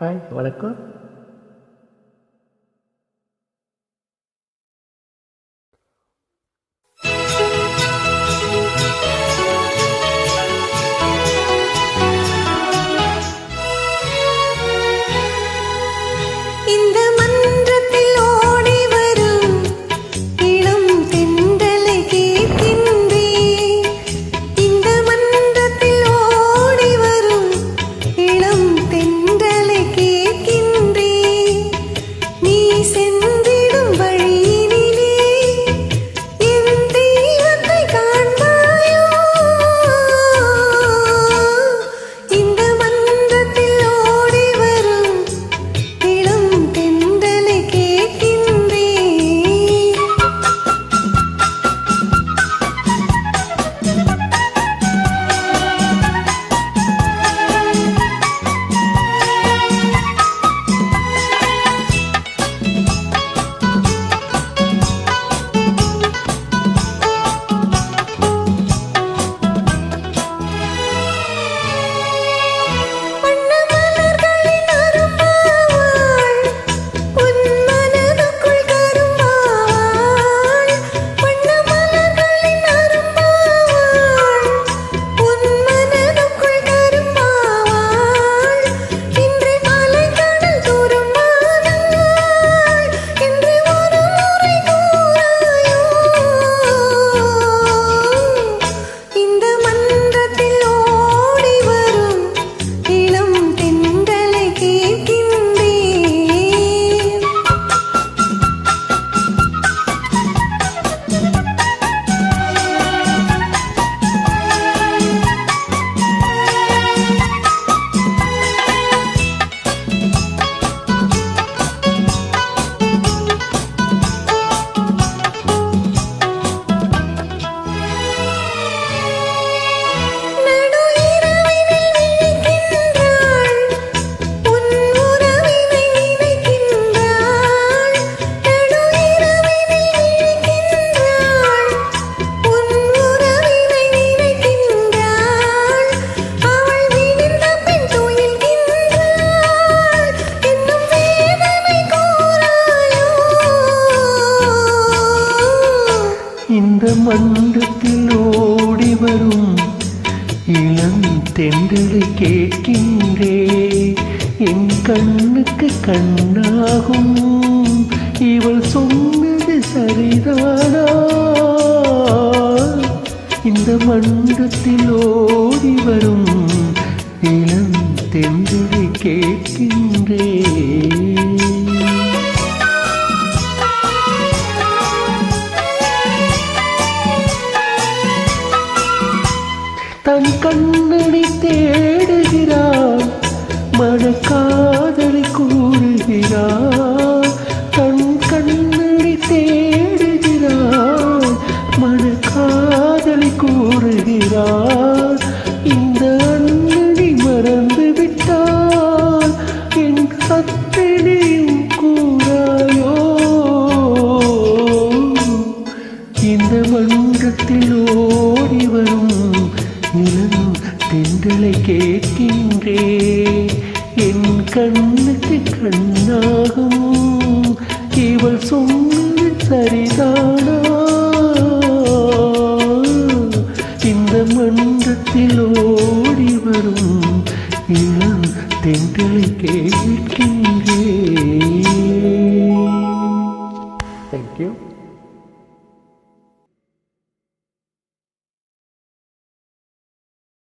Hi, வணக்கம். இந்த மன்றத்தில் ஓடி வரும் இளம் தென்றலை கேட்கின்றே, என் கண்ணுக்கு கண்ணாகும் இவள் சொன்னது சரிதானா? இந்த மன்றத்தில் ஓடி வரும் இளம் தென்றலை கேட்கின்றே. தன் கண்ணனை தேடுகிறான், மனக்காதலை கூறுகிறான். தன் கண்ணனை தேடுகிறான், மனக்காதலை கூறுகிறான். இந்த அண்ணனை மறந்து விட்டான், என் சத்தினையும் கூறாயோ? இந்த மன்றத்தில் ஓடி வரும் இளம் தென்றலை கேட்கின்றே, என் கண்ணுக்கு கண்ணாகும் இவள் சொன்னது சரிதானா? இந்த மன்றத்தில் ஓடி வரும் இளம் தென்றலை கேட்கின்றே. Thank you.